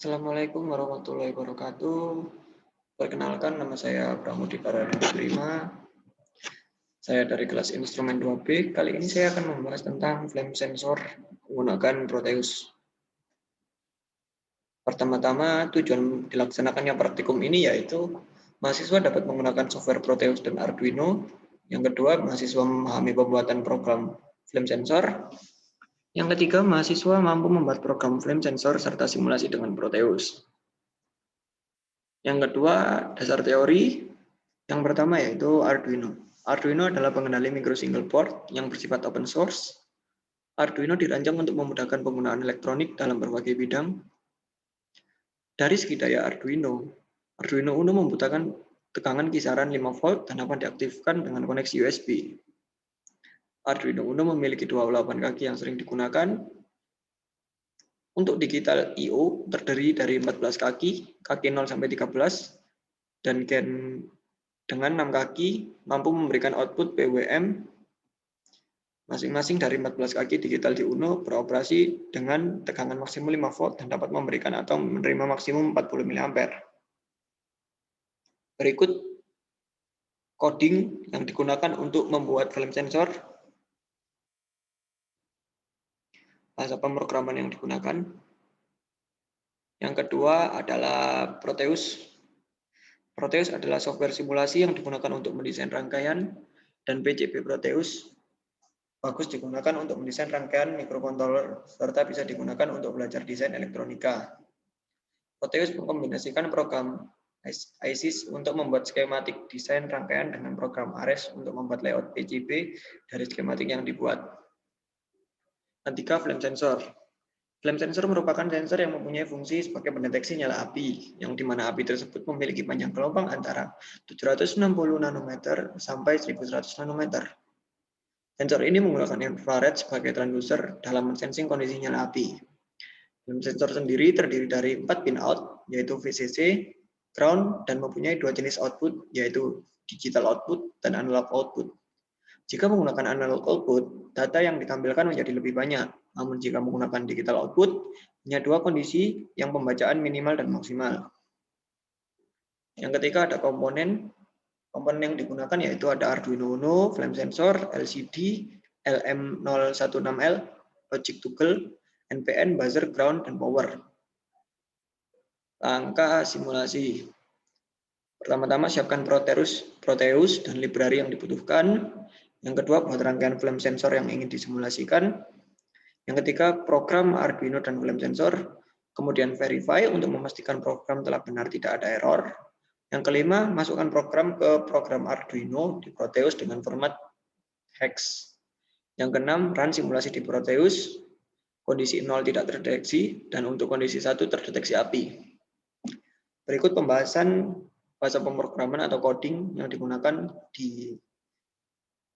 Assalamualaikum warahmatullahi wabarakatuh. Perkenalkan, nama saya Pramudi Paradina Prima. Saya dari kelas instrumen 2B. Kali ini saya akan membahas tentang flame sensor menggunakan Proteus. Pertama-tama, tujuan dilaksanakannya praktikum ini yaitu mahasiswa dapat menggunakan software Proteus dan Arduino. Yang kedua, mahasiswa memahami pembuatan program flame sensor. Yang ketiga, mahasiswa mampu membuat program flame sensor serta simulasi dengan Proteus. Yang kedua, dasar teori. Yang pertama yaitu Arduino. Arduino adalah pengendali micro single board yang bersifat open source. Arduino dirancang untuk memudahkan penggunaan elektronik dalam berbagai bidang. Dari segi daya Arduino Uno membutuhkan tegangan kisaran 5 volt dan dapat diaktifkan dengan koneksi USB. Arduino Uno memiliki 28 kaki yang sering digunakan. Untuk digital I/O terdiri dari 14 kaki 0 sampai 13, dan gen dengan 6 kaki mampu memberikan output PWM. Masing-masing dari 14 kaki digital di Uno beroperasi dengan tegangan maksimum 5 volt dan dapat memberikan atau menerima maksimum 40 mA. Berikut coding yang digunakan untuk membuat flame sensor. Bahasa pemrograman yang digunakan. Yang kedua adalah Proteus. Proteus adalah software simulasi yang digunakan untuk mendesain rangkaian, dan PCB Proteus bagus digunakan untuk mendesain rangkaian microcontroller serta bisa digunakan untuk belajar desain elektronika. Proteus mengkombinasikan program ISIS untuk membuat skematik desain rangkaian dengan program ARES untuk membuat layout PCB dari skematik yang dibuat. Ketiga, flame sensor. Flame sensor merupakan sensor yang mempunyai fungsi sebagai pendeteksi nyala api, yang dimana api tersebut memiliki panjang gelombang antara 760 nanometer sampai 1100 nanometer. Sensor ini menggunakan infrared sebagai transducer dalam mensensing kondisi nyala api. Flame sensor sendiri terdiri dari 4 pin out, yaitu VCC, ground, dan mempunyai 2 jenis output, yaitu digital output dan analog output. Jika menggunakan analog output, data yang ditampilkan menjadi lebih banyak. Namun jika menggunakan digital output, hanya 2 kondisi yang pembacaan minimal dan maksimal. Yang ketiga ada komponen. Komponen yang digunakan yaitu ada Arduino Uno, flame sensor, LCD, LM016L, logic toggle, NPN, buzzer, ground, dan power. Langkah simulasi. Pertama-tama siapkan Proteus dan library yang dibutuhkan. Yang kedua, buat rangkaian flame sensor yang ingin disimulasikan. Yang ketiga, program Arduino dan flame sensor. Kemudian verify untuk memastikan program telah benar, tidak ada error. Yang kelima, masukkan program ke program Arduino di Proteus dengan format hex. Yang keenam, run simulasi di Proteus. Kondisi 0 tidak terdeteksi, dan untuk kondisi 1 terdeteksi api. Berikut pembahasan bahasa pemrograman atau coding yang digunakan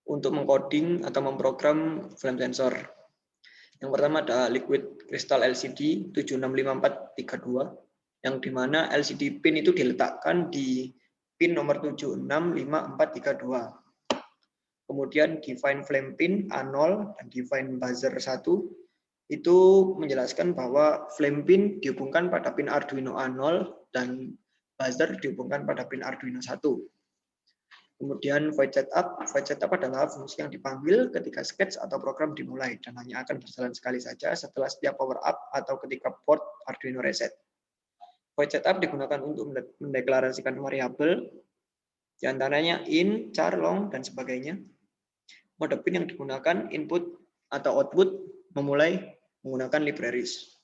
untuk mengcoding atau memprogram flame sensor. Yang pertama ada Liquid Crystal LCD 765432, yang dimana LCD pin itu diletakkan di pin nomor 765432. Kemudian define flame pin A0 dan define buzzer 1 itu menjelaskan bahwa flame pin dihubungkan pada pin Arduino A0 dan buzzer dihubungkan pada pin Arduino 1. Kemudian void setup adalah fungsi yang dipanggil ketika sketch atau program dimulai dan hanya akan berjalan sekali saja setelah setiap power up atau ketika port Arduino reset. Void setup digunakan untuk mendeklarasikan variabel, diantaranya in, char, long, dan sebagainya. Mode pin yang digunakan input atau output memulai menggunakan libraries.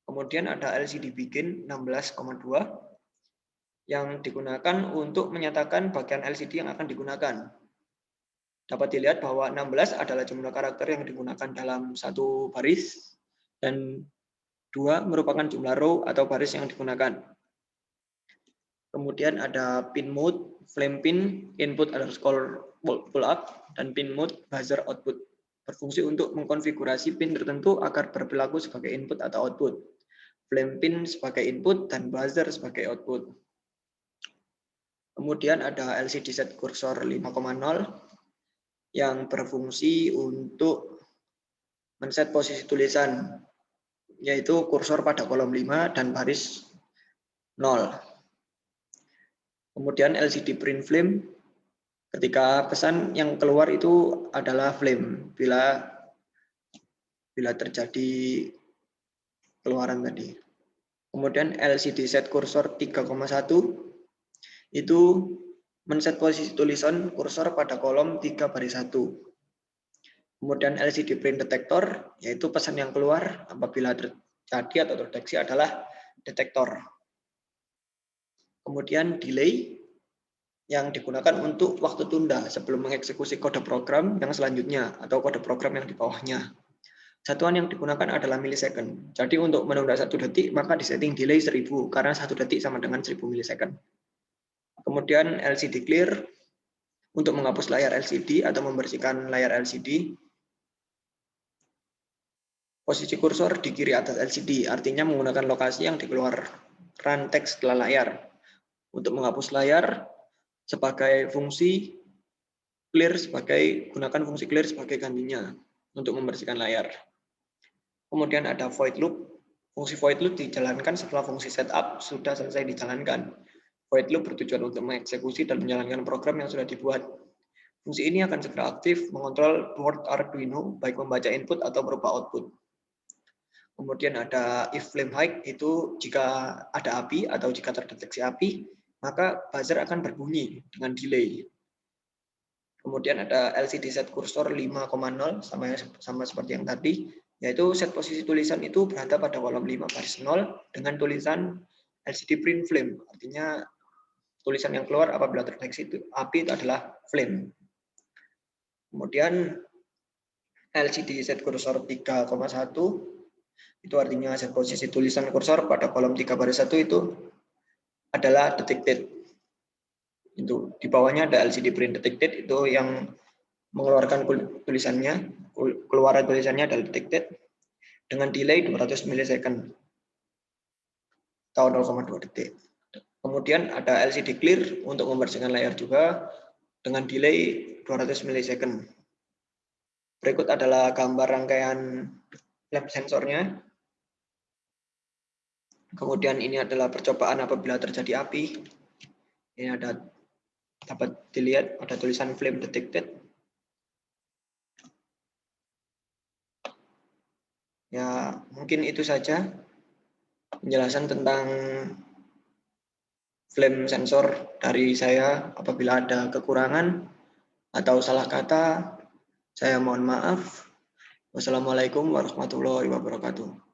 Kemudian ada LCD begin 16,2 yang digunakan untuk menyatakan bagian LCD yang akan digunakan. Dapat dilihat bahwa 16 adalah jumlah karakter yang digunakan dalam satu baris, dan 2 merupakan jumlah row atau baris yang digunakan. Kemudian ada pin mode, flame pin, input underscore pull up, dan pin mode buzzer output. Berfungsi untuk mengkonfigurasi pin tertentu agar berperilaku sebagai input atau output. Flame pin sebagai input dan buzzer sebagai output. Kemudian ada LCD set cursor 5,0 yang berfungsi untuk men-set posisi tulisan. yaitu kursor pada kolom 5 dan baris 0. Kemudian LCD print flame, ketika pesan yang keluar itu adalah flame bila terjadi keluaran tadi. Kemudian LCD set kursor 3,1 itu men-set posisi tulisan kursor pada kolom 3 baris 1. Kemudian LCD print detector, yaitu pesan yang keluar apabila terjadi atau terdeteksi adalah detektor. Kemudian delay yang digunakan untuk waktu tunda sebelum mengeksekusi kode program yang selanjutnya atau kode program yang di bawahnya. Satuan yang digunakan adalah milisecond. Jadi untuk menunda 1 detik maka disetting delay 1000 karena 1 detik sama dengan 1000 milisecond. Kemudian LCD clear untuk menghapus layar LCD atau membersihkan layar LCD. Posisi kursor di kiri atas LCD, artinya menggunakan lokasi yang dikeluarkan teks setelah layar. Untuk menghapus layar sebagai fungsi clear gunakan fungsi clear sebagai gantinya untuk membersihkan layar. Kemudian ada void loop. Fungsi void loop dijalankan setelah fungsi setup sudah selesai dijalankan. Void loop bertujuan untuk mengeksekusi dan menjalankan program yang sudah dibuat. Fungsi ini akan segera aktif mengontrol board Arduino baik membaca input atau berupa output. Kemudian ada if flame high, itu jika ada api atau jika terdeteksi api, maka buzzer akan berbunyi dengan delay. Kemudian ada LCD set kursor 5,0 sama seperti yang tadi, yaitu set posisi tulisan itu berada pada kolom 5 baris 0 dengan tulisan LCD print flame, artinya tulisan yang keluar apabila terdeteksi api itu adalah flame. Kemudian LCD set kursor 3,1 itu artinya set posisi tulisan kursor pada kolom 3 baris 1 itu adalah detected. Itu di bawahnya ada LCD print detected, itu yang mengeluarkan tulisannya, keluaran tulisannya adalah detected dengan delay 200 milisecond atau 0,2 detik. Kemudian ada LCD clear untuk membersihkan layar juga dengan delay 200 milisecond. Berikut adalah gambar rangkaian flame sensornya. Kemudian ini adalah percobaan apabila terjadi api. Ini dapat dilihat ada tulisan flame detected. Ya, mungkin itu saja penjelasan tentang flame sensor dari saya. Apabila ada kekurangan atau salah kata, saya mohon maaf. Wassalamualaikum warahmatullahi wabarakatuh.